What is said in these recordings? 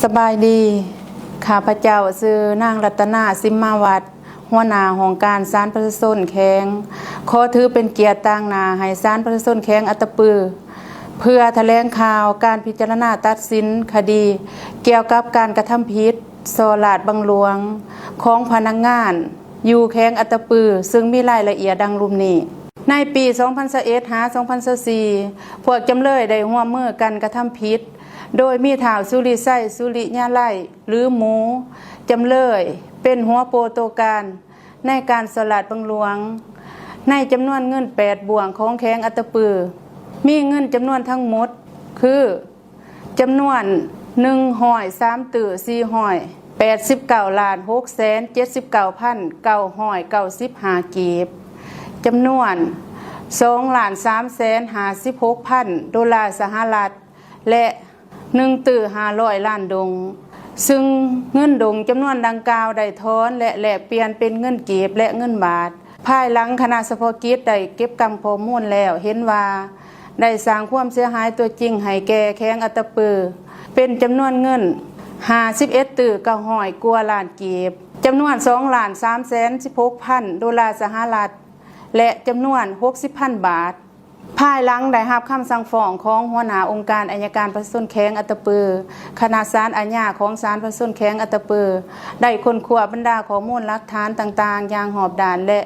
สบายดีข้าพเจ้าชื่อนางรัตนาสิมมาวัดหัวหน้าของการศาลประชาชนแข้งขอถือเป็นเกียรติต่างหน้าให้ศาลประชาชนแข้งอัตตปือเพื่อแถลงข่าวการพิจารณาตัดสินคดีเกี่ยวกับการกระทำผิดส่อลาดบังหลวงของพนักงานอยู่แข้งอัตตปือซึ่งมีรายละเอียดดังรุ่มนี้ในปี 2021 หา 2024 พวกจำเลยได้ร่วมมือกันกระทำผิดโดยมีท้าวสุริไส้สุริญาไล่หรือหมูจำเลยเป็นหัวโปรโตการในการสลัดบังหลวงในจำนวนเงิน8บ่วงของแข้งอัตตปือมีเงินจำนวนทั้งหมดคือจำนวน103ตื่อ489,679,995 กีบจำนวน2,356,000 ดอลลาร์สหรัฐและตื่อ500 ล้านดงซึ่งเงินดงจำนวนดังกล่าวได้ถอนและแลกเปลี่ยนเป็นเงินกีบและเงินบาทภายหลังคณะเฉพาะกิจได้เก็บกำข้อมูลแล้วเห็นว่าได้สร้างความเสียหายตัวจริงให้แก่แข้งอัตตปือเป็นจำนวนเงิน51ตื่อ900 กว่าล้านกีบจำนวน2,316,000 ดอลลาร์สหรัฐและจำนวน 60,000 บาทภายหลังได้รับคำสั่งฟ้องของหัวหน้าองค์การอัยการประชาชนแข้งอัตตปือคณะศาลอาญาของศาลประชาชนแข้งอัตตปือได้ค้นคว้าบรรดาข้อมูลหลักฐานต่างๆอย่างหอบด้านและ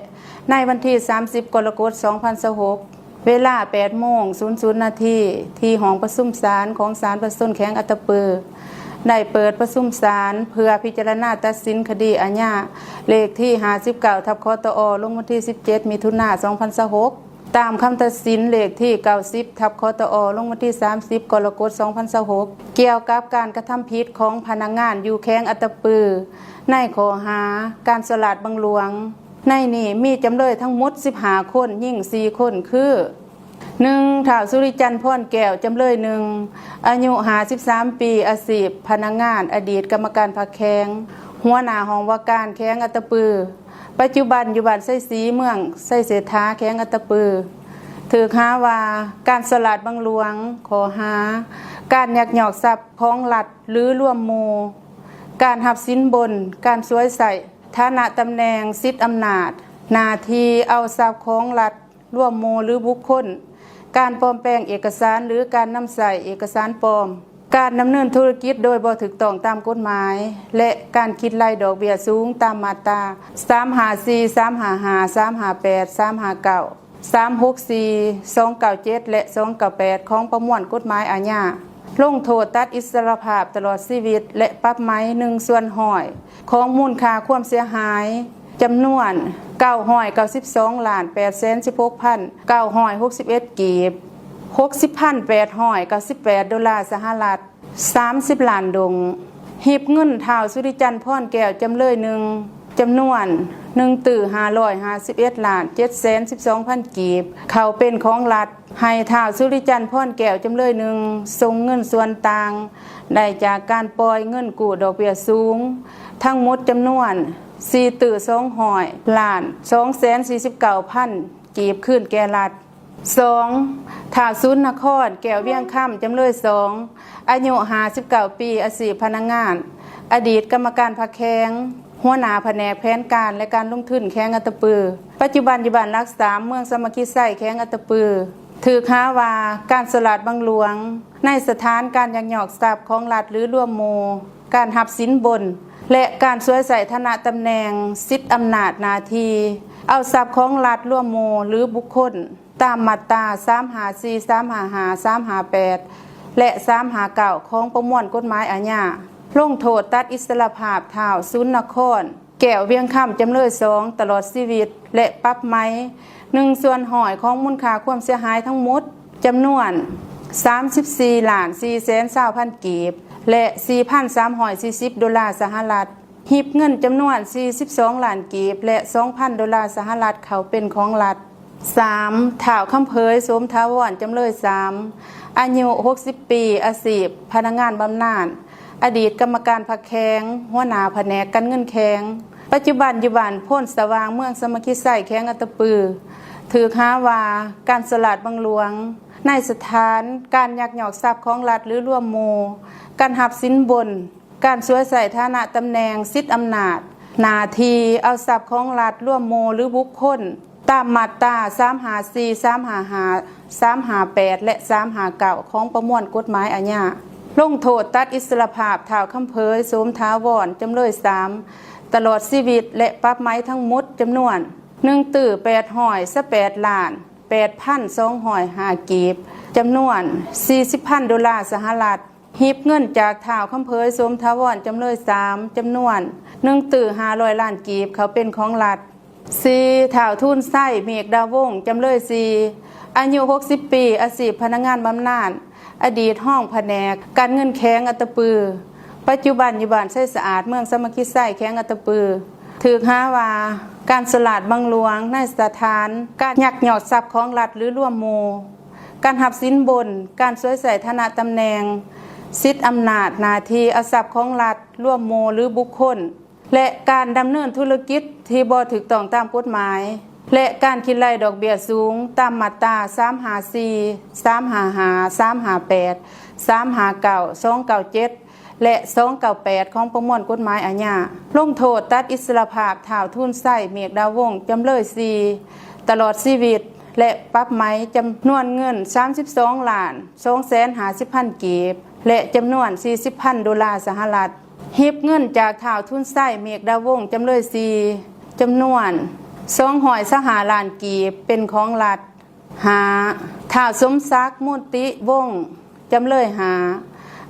ในวันที่30 กรกฎาคม 2026 เวลา 8:00 น.ที่ห้องประชุมศาลของศาลประชาชนแข้งอัตตปือได้เปิดประชุมศาลเพื่อพิจารณาตัดสินคดีอาญาเลขที่59/คตอลงวันที่17 มิถุนายน 2026ตามคำตัดสินเลขที่90/คตอลงวันที่30 กรกฎาคม 2026เกี่ยวกับการกระทำผิดของพนักงานอยู่แข้งอัตตปือในข้อหาการสลัดบังหลวงในนี้มีจำเลยทั้งหมด15 คนยิ่ง4 คนคือ1ท้าวสุริจันทร์พรแก้วจำเลย1อายุ53 ปีอาชีพพนักงานอดีตกรรมการพรรคแข้งหัวหน้าห้องว่าการแข้งอัตตปือปัจจุบันอยู่บ้านไส้สีเมืองไส้เศรษฐาแข้งอัตตปือถือหาว่าการสลัดบังหลวงข้อหาการยักยอกทรัพย์ของรัฐหรือร่วมหมู่การหับสินบนการสวยใส่ฐานะตำแหน่งสิทธิอำนาจหน้าที่เอาทรัพย์ของรัฐร่วมหมู่หรือบุคคลการปลอมแปลงเอกสารหรือการนำใส่เอกสารปลอมการดำเนินธุรกิจโดยบ่ถูกต้องตามกฎหมายและการคิดรายดอกเบี้ยสูงตามมาตรา354 355 358 359 364 297และ298ของประมวลกฎหมายอาญาลงโทษตัดอิสรภาพตลอดชีวิตและปรับไหม1/100ของมูลค่าความเสียหายจำนวน992,816,961 กีบ60,898 ดอลลาร์สหรัฐ30 ล้านดงหีบเงินท้าวสุริจันทร์พรแก้วจำเลย1จำนวนตื่อ551 ล้าน 712,000 กีบเขาเป็นของรัฐให้ท้าวสุริจันทร์พรแก้วจำเลย1ส่งเงินส่วนต่างได้จากการปล่อยเงินกู้ดอกเบี้ยสูงทั้งหมดจำนวนตื่อ200 ล้าน 249,000 กีบขึ้นแก่รัฐ2ท้าวสุนครแก้วเวียงค่ำจำเลย2อายุ59 ปีอาชีพพนักงานอดีตกรรมการพรรคแข้งหัวหน้าแผนกแผนการและการลงทุนแข้งอัตตปือปัจจุบันอยู่บ้านรักษาเมืองสมคิดไส้แข้งอัตตปือถือหาว่าการสลัดบังหลวงในสถานการยักยอกทรัพย์ของรัฐหรือร่วมหมู่การหับสินบนและการสวยใส่ฐานะตำแหน่งสิทธิอำนาจหน้าที่เอาทรัพย์ของรัฐร่วมหมู่หรือบุคคลตามมาตรา354 355 358และ359ของประมวลกฎหมายอาญาลงโทษตัดอิสรภาพท้าวสุนครแก้วเวียงค่ำจำเลย2ตลอดชีวิตและปรับไหม1/100ของมูลค่าความเสียหายทั้งหมดจำนวน34,420,000 กีบและ 4,340 ดอลลาร์สหรัฐหีบเงินจำนวน42 ล้านกีบและ 2,000 ดอลลาร์สหรัฐเขาเป็นของรัฐ3ท้าวคำเผยสมทาวรจำเลย3อายุ60 ปีอาชีพพนักงานบำนาญอดีตกรรมการพรรคแข้งหัวหน้าแผนกการเงินแข้งปัจจุบันอยู่บ้านโพ้นสว่างเมืองสมคิดไส้แข้งอัตตปือถือหาว่าการสลัดบังหลวง ในสถานการยักยอกทรัพย์ของรัฐหรือร่วมหมู่การหับสินบนการสวมใส่ฐานะตำแหน่งสิทธิอำนาจหน้าที่เอาทรัพย์ของรัฐร่วมหมู่หรือบุคคลตามมาตรา354 355 358และ359ของประมวลกฎหมายอาญาลงโทษตัดอิสรภาพท้าวคำเผยโสมท้าวรจำเลย3ตลอดชีวิตและปรับไม้ทั้งหมดจำนวน1,818 ล้าน 8,205 กีบจำนวน40,000 ดอลลาร์สหรัฐหีบเงินจากท้าวคำเผยโสมท้าวรจำเลย3จำนวน1,500 ล้านกีบเขาเป็นของรัฐ4ท้าวทุนไส้เมฆดาวงศ์จำเลย4อายุ60 ปีอาชีพพนักงานบำนาญอดีตห้องแผนกการเงินแข้งอัตตปือปัจจุบันอยู่บ้านไส้สะอาดเมืองสมคิดไส้แข้งอัตตปือถือหาว่าการสลาดบังหลวงในสถานการยักยอกทรัพย์ของรัฐหรือร่วมหมู่การหับสินบนการสวมใส่ฐานะตำแหน่งสิทธิอำนาจหน้าที่เอาทรัพย์ของรัฐร่วมหมู่หรือบุคคลและการดำเนินธุรกิจที่บ่ถูกต้องตามกฎหมายและการคิดไล่ดอกเบี้ยสูงตามมาตรา354 355 358 359 297และ298ของประมวลกฎหมายอาญาลงโทษตัดอิสรภาพท้าวทุนไส้เมฆดาวงศ์จำเลย4ตลอดชีวิตและปรับไหมจำนวนเงิน32ล้าน250,000 กีบและจำนวน40,000 ดอลลาร์สหรัฐหีบเงินจากท้าวทุนไส้เมฆดาวงศ์จำเลย4จำนวน200 ล้านกีบเป็นของรัฐท้าวสมศักดิ์มุติวงศ์จำเลย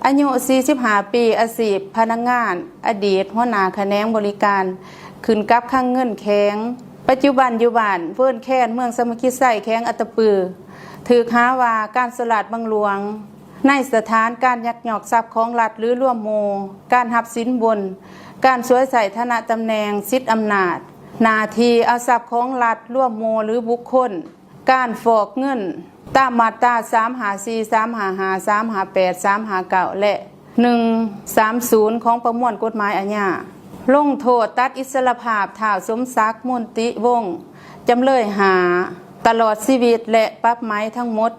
อายุ45 ปีอาชีพพนักงานอดีตหัวหน้าแขนงบริการขึ้นกับข้างเงินแข็งปัจจุบันอยู่บ้านเพื่อนแค้นเมืองสมคิดไส้แข้งอัตตปือถือหาว่าการสลาดบังหลวงในสถานการยักยอกทรัพย์ของรัฐหรือร่วมหมู่การหับสินบนการสวมใส่ฐานะตำแหน่งสิทธิอำนาจหน้าที่เอาทรัพย์ของรัฐร่วมหมู่หรือบุคคลการฟอกเงินตามมาตรา354 355 358 359และ130ของประมวลกฎหมายอาญาลงโทษตัดอิสรภาพท้าวสมศักดิ์มุติวงศ์จำเลยตลอดชีวิตและปรับไหมทั้งหมด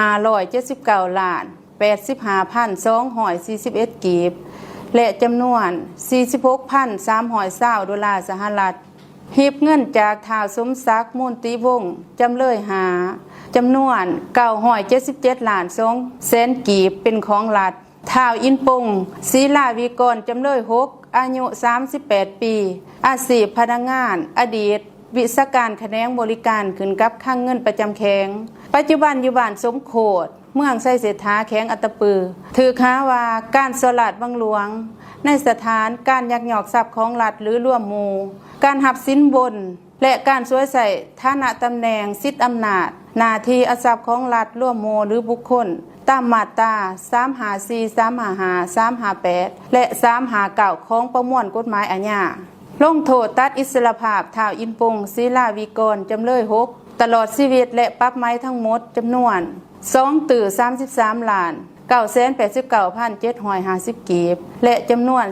2,579 ล้าน 85,241 กีบและจำนวน 46,320 ดอลลาร์สหรัฐหีบเงินจากท้าวสมศักดิ์มุติวงศ์จำเลยจำนวน977 ล้าน200,000 กีบเป็นของรัฐท้าวอินปงศรีลาวิกรจำเลย6อายุ38 ปีอาชีพพนักงานอดีตวิศการแขนงบริการขึ้นกับข้างเงินประจำแข้งปัจจุบันอยู่บ้านสมโขดเมืองไส้เศรษฐาแข้งอัตตปือถือหาว่าการสลาดบังหลวงในสถานการยักยอกทรัพย์ของรัฐหรือร่วมหมู่การหับสินบนและการสวมใส่ฐานะตำแหน่งสิทธิอำนาจหน้าที่เอาทรัพย์ของรัฐร่วมหมู่หรือบุคคลตามมาตรา354 355 358และ359ของประมวลกฎหมายอาญาลงโทษตัดอิสรภาพท้าวอินปงศรีลาวิกรจำเลย6ตลอดชีวิตและปรับไหมทั้งหมดจำนวน33 ล้าน 989,750 กีบและจำนวน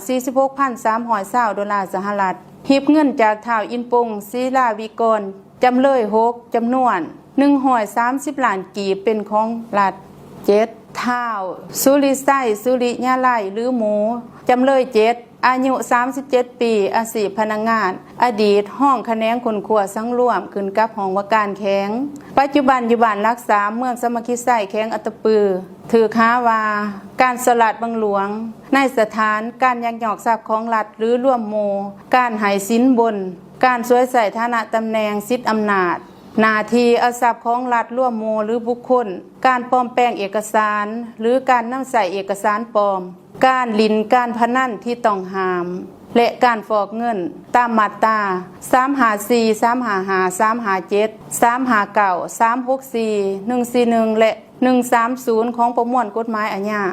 46,320 ดอลลาร์สหรัฐหีบเงินจากท้าวอินปงศรีลาวิกรจำเลย6จำนวน130 ล้านกีบเป็นของรัฐ7ท้าวสุริไส้สุริญาไลหรือหมูจำเลย7อายุ37 ปีอาชีพพนักงานอดีตห้องแขนงคนครัวสังร่วมขึ้นกับห้องว่าการแข้งปัจจุบันอยู่บ้านรักษาเมืองสมคิดไส้แข้งอัตตปือถือหาว่าการสลัดบังหลวงในสถานการยักยอกทรัพย์ของรัฐหรือร่วมหมู่การให้สินบนการสวมใส่ฐานะตำแหน่งสิทธิอำนาจหน้าที่เอาทรัพย์ของรัฐร่วมหมู่หรือบุคคลการปลอมแปลงเอกสารหรือการนำใส่เอกสารปลอมการลินการพนันที่ต้องห้ามและการฟอกเงินตามมาตรา354 355 357 359 364 141และ130ของประมวลกฎหมายอาญา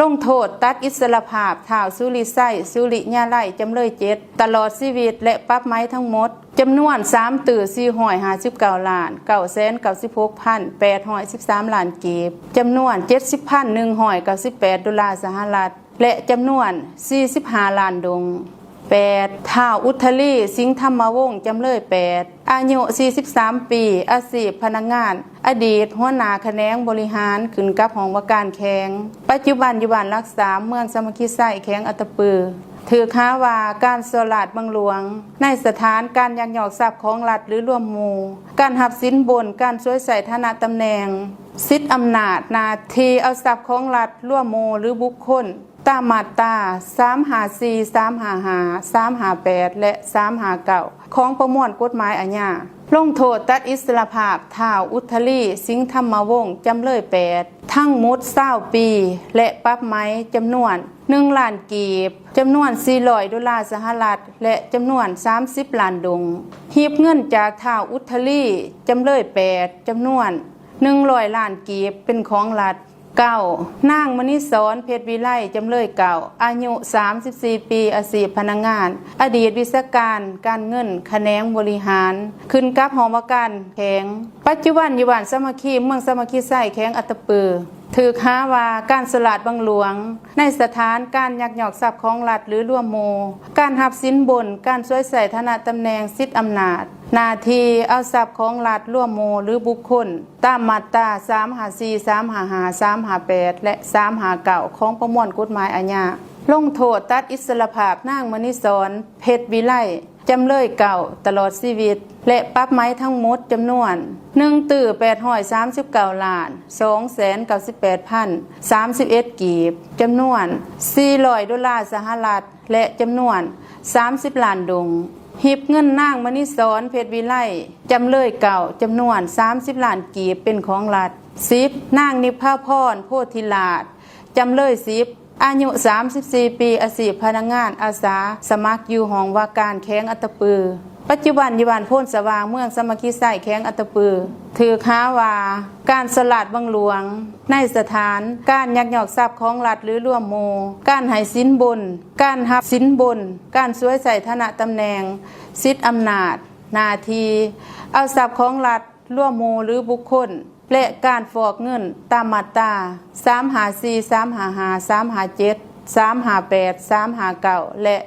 ลงโทษตัดอิสรภาพท้าวสุริไส้สุริญาไลจำเลย7ตลอดชีวิตและปรับไหมทั้งหมดจำนวน459 ล้าน 996,813 ล้านกีบจำนวน 70,198 ดอลลาร์สหรัฐและจำนวน45 ล้านดง8ท้าวอุทธลีสิงห์ธรรมวงศ์จำเลย8 อายุ43ปีอาชีพพนักงานอดีตหัวหน้าแขนงบริหารขึ้นกับห้องว่าการแข็งปัจจุบันอยู่บ้านรักษาเมืองสามัคคีไส้แข็งอัตตปือถือค้าว่าการสลัดบังหลวงในสถานการยักยอกทรัพย์ของรัฐหรือร่วมหมู่การหับสินบนการช่วยใส่ฐานะตำแหน่งสิทธิอำนาจหน้าที่เอาทรัพย์ของรัฐร่วมหมู่หรือบุคคลตามมาตรา354 355 358และ359ของประมวลกฎหมายอาญาลงโทษตัดอิสรภาพท้าวอุทลีสิงห์ธรรมวงศ์จำเลย8ทั้งหมด20 ปีและปรับไหมจำนวน1 ล้านกีบจำนวน$400 สหรัฐและจำนวน30 ล้านดงหีบเงินจากท้าวอุทลีจำเลย8จำนวน100 ล้านกีบเป็นของรัฐ9นางมณิศรเพชรวิไลจำเลยเก่าอายุ34 ปีอาชีพพนักงานอดีตวิศการการเงินแขนงบริหารขึ้นกับหอว่าการแข็งปัจจุบันอยู่บ้านสามัคคีเมืองสามัคคีไส้แข็งอัตตปือถือค้าว่าการสลัดบังหลวงในสถานการยักยอกทรัพย์ของรัฐหรือร่วมหมู่การหับสินบนการช่วยใส่ฐานะตำแหน่งสิทธิอำนาจหน้าที่เอาทรัพย์ของรัฐร่วมหมู่หรือบุคคลตามมาตรา354 355 358และ359ของประมวลกฎหมายอาญาลงโทษตัดอิสรภาพนางมณิศรเพชรวิไลจำเลยเก่าตลอดชีวิตและปรับไหมทั้งหมดจำนวน839 ล้าน 298,031 กีบจำนวน$400 สหรัฐและจำนวน30 ล้านดงหีบเงินนางมณิศรเพชรวิไลจำเลยเก่าจำนวน30 ล้านกีบเป็นของรัฐ10นางนิพพาพรโพธิลาภจำเลย10อายุ34 ปีอาชีพพนักงานอาสาสมัครอยู่ห้องว่าการแข็งอัตตปือปัจจุบันอยู่บ้านโพนสว่างเมืองสามัคคีไส้แข็งอัตตปือถือค้าว่าการสลัดบังหลวงในสถานการยักยอกทรัพย์ของรัฐหรือร่วมหมู่การให้สินบนการหับสินบนการช่วยใส่ฐานะตำแหน่งสิทธิอำนาจหน้าที่เอาทรัพย์ของรัฐร่วมหมู่หรือบุคคลและการฟอกเงินตามมาตรา354 355 357 358 359และ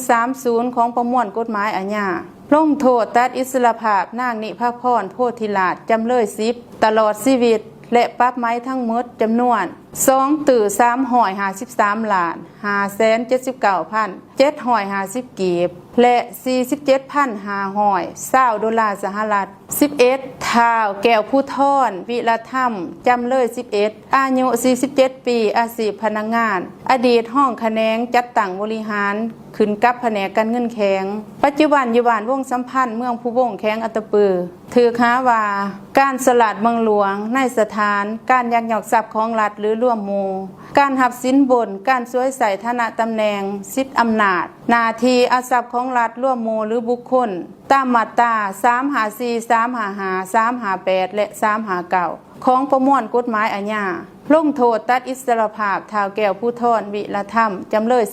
130ของประมวลกฎหมายอาญาลงโทษตัดอิสรภาพนางนิพพาพรโพธิลาภจำเลย10ตลอดชีวิตและปรับไหมทั้งหมดจำนวน$353 ล้าน 579,750 กีบและ$47,520 สหรัฐ11ท้าวแก้วผู้ทอนวิรธรรมจำเลย11อายุ47 ปีอาชีพพนักงานอดีตห้องแขนงจัดตั้งบริหารขึ้นกับแผนกการเงินแข็งปัจจุบันอยู่บ้านวงสัมพันธ์เมืองผู้วงแข็งอัตตปือถือค้าว่าการสลัดบังหลวงในสถานการยักยอกทรัพย์ของรัฐหรือร่วมหมู่การหับสินบนการช่วยใส่ฐานะตำแหน่งสิทธิอำนาจหน้าที่เอาทรัพย์ของรัฐร่วมหมู่หรือบุคคลตามมาตรา354 355 358และ359ของประมวลกฎหมายอาญาลงโทษตัดอิสรภาพท้าวแก้วผู้ทอนวิรธรรมจำเลย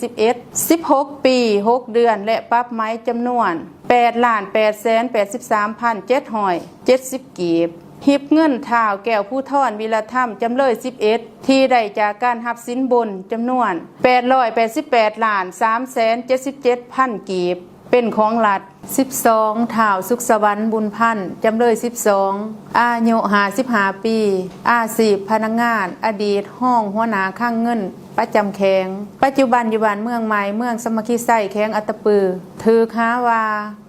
16 ปี 6 เดือนและปรับไหมจำนวน$8,883,770 กีบหีบเงินท้าวแก้วผู้ทอนวิรธรรมจำเลย11ที่ได้จากการหับสินบนจำนวน$888,377,000 กีบเป็นของรัฐ12ท้าวสุขสวรรค์บุญพันธ์จำเลย12อายุ55 ปีอาชีพพนักงานอดีตห้องหัวหน้าข้างเงินประจำแข็งปัจจุบันอยู่บ้านเมืองใหม่เมืองสามัคคีไส้แข็งอัตตปือถือค้าว่า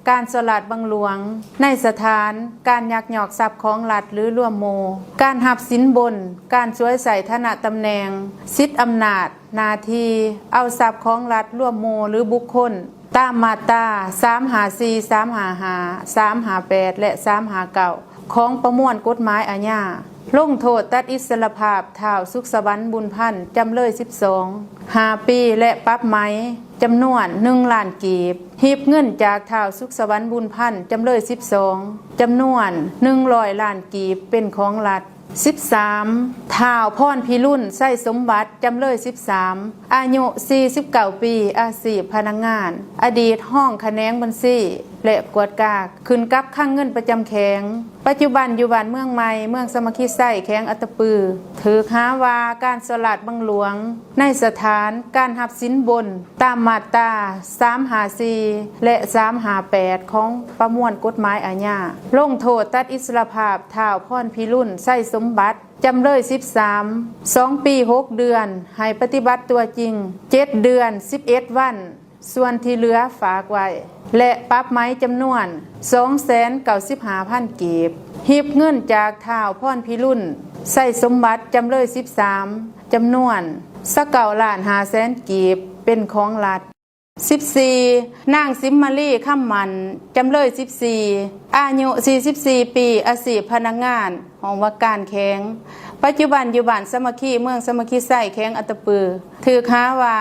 การสลัดบังหลวงในสถานการยักยอกทรัพย์ของรัฐหรือร่วมหมู่การหับสินบนการช่วยใส่ฐานะตำแหน่งสิทธิอำนาจหน้าที่เอาทรัพย์ของรัฐร่วมหมู่หรือบุคคลตามมาตรา354 355 358และ359ของประมวลกฎหมายอาญาลงโทษตัดอิสรภาพท้าวสุขสวรรค์บุญพันธ์จำเลย12 5 ปีและปรับไหมจำนวน1 ล้านกีบหีบเงินจากท้าวสุขสวรรค์บุญพันธ์จำเลย12จำนวน100 ล้านกีบเป็นของรัฐ13ท้าวพรพิรุณไส้สมบัติจำเลย13อายุ49 ปีอาชีพพนักงานอดีตห้องแขนงบัญชี และกวดกากขึ้นกับข้างเงินประจำแข็งปัจจุบันอยู่บ้านเมืองใหม่เมืองสมาคิไส้แข็งอัตตปือถือหาว่าการสลาดบังหลวงในสถานการหับสินบนตามมาตรา354และ358ของประมวลกฎหมายอาญาลงโทษตัดอิสรภาพท้าวพรพิรุณไส้สมบัติจำเลย13 2 ปี 6 เดือนให้ปฏิบัติตัวจริง7 เดือน 11 วันส่วนที่เหลือฝากไว้และปรับไม้จำนวน 295,000 กีบหีบเงินจากท้าวพรพิรุณไส้สมบัติจำเลย13จำนวน29,500,000 กีบเป็นของรัฐ14นางซิมมารีค่ำมันจำเลย14อายุ44 ปีอาชีพพนักงานห้องว่าการแข็งปัจจุบันอยู่บ้านสมาคีเมืองสมาคีไส้แข็งอัตตปือถือค้าว่า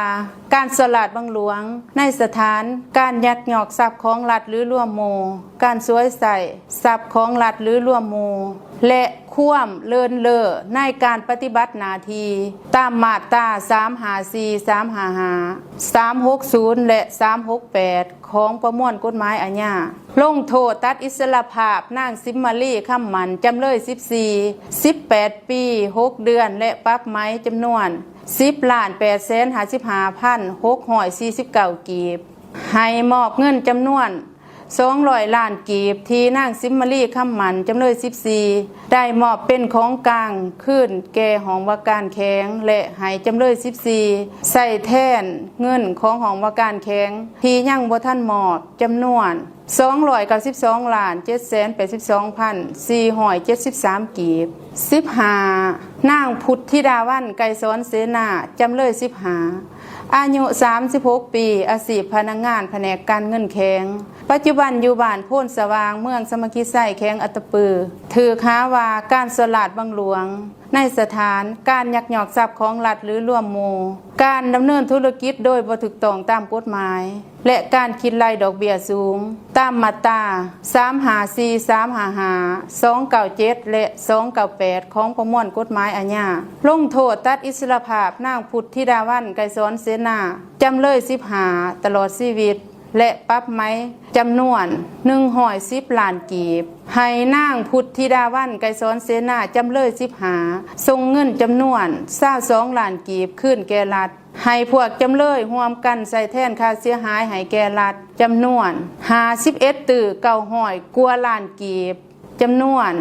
การสลาดบังหลวงในสถานการยักยอกทรัพย์ของรัฐหรือร่วมหมู่การสวยใส่ทรัพย์ของรัฐหรือร่วมหมู่และคว่ำเลินเล่อในการปฏิบัติหน้าที่ตามมาตรา354 355 360และ368ของประมวลกฎหมายอาญาลงโทษตัดอิสรภาพนางซิมมารีค่ำมันจำเลย14 18 ปี 6 เดือนและปรับไม้จำนวน10,855,649 กีบให้มอบเงินจำนวน200 ล้านกีบที่นางซิมมารีค่ำมันจำเลย14ได้มอบเป็นของกลางขึ้นแก่ห้องว่าการแข็งและให้จำเลย14ใส่แทนเงินของห้องว่าการแข็งที่ยังบ่ทันมอบจำนวน292,782,473 กีบ15นางพุทธิดาวันไกรสอนเสนาจำเลย15อายุ36 ปีอาชีพพนักงานแผนกการเงินแข็งปัจจุบันอยู่บ้านโพนสว่างเมืองสมาคิไส้แข็งอัตตปือถือค้าว่าการสลาดบังหลวงในสถานการยักยอกทรัพย์ของรัฐหรือร่วมหมู่การดำเนินธุรกิจโดยบ่ถูกต้องตามกฎหมายและการคิดรายดอกเบี้ยสูงตามมาตรา354 355 297และ298ของประมวลกฎหมายอาญาลงโทษตัดอิสรภาพนางพุทธิดาวันไกรสอนเสนาจำเลย15ตลอดชีวิตและปรับไม้จำนวน110 ล้านกีบให้นางพุทธิดาวันไกรสอนเสนาจำเลย15ส่งเงินจำนวน22 ล้านกีบขึ้นแก่รัฐให้พวกจำเลยร่วมกันใส่แทนค่าเสียหายให้แก่รัฐจำนวน51 ตื้อ900 กว่าล้านกีบจำนวน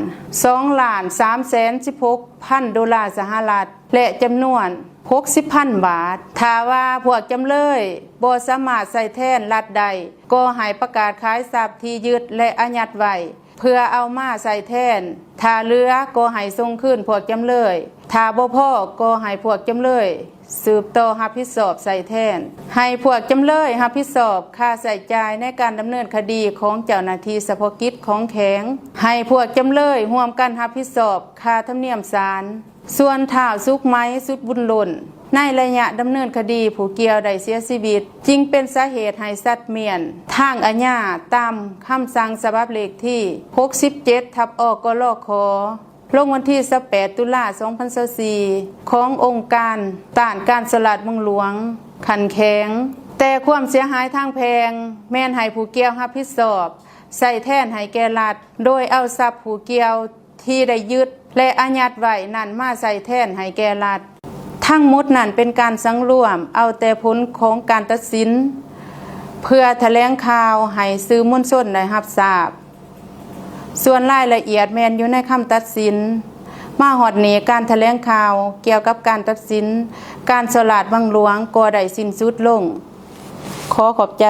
2,316,000 ดอลลาร์สหรัฐและจำนวน60,000 บาทถ้าว่าพวกจำเลยบ่สามารถใส่แทนรัฐใดก็ให้ประกาศขายทรัพย์ที่ยึดและอายัดไว้เพื่อเอามาใส่แทนถ้าเหลือก็ให้ส่งคืนพวกจำเลยถ้าบ่พอก็ให้พวกจำเลยสืบต่อรับผิดชอบใส่แทนให้พวกจำเลยรับผิดชอบค่าใช้จ่ายในการดำเนินคดีของเจ้าหน้าที่เฉพาะกิจของแข็งให้พวกจำเลยร่วมกันรับผิดชอบค่าธรรมเนียมศาลส่วนท้าวสุขไม้สุดบุญหล่นในระยะดำเนินคดีผู้เกี่ยวได้เสียชีวิตจึงเป็นสาเหตุให้สัตว์เมียนทางอาญาตามคำสั่งฉบับเลขที่67/อกลคลงวันที่18 ตุลา 2024ขององค์การต้านการสลาดบังหลวงขันแข็งแต่ความเสียหายทางแพงแม่นให้ผู้เกี่ยวรับผิดชอบใส่แทนให้แก่รัฐโดยเอาทรัพย์ผู้เกี่ยวที่ได้ยึดและอายัดไว้นั่นมาใส่แทนให้แก่รัฐทั้งหมดนั้นเป็นการสังรวมเอาแต่ผลของการตัดสินเพื่อแถลงข่าวให้สื่อมวลชนได้รับทราบส่วนรายละเอียดแม่นอยู่ในคำตัดสินมาฮอดนี้การแถลงข่าวเกี่ยวกับการตัดสินการสลาดบังหลวงก็ได้สิ้นสุดลงขอขอบใจ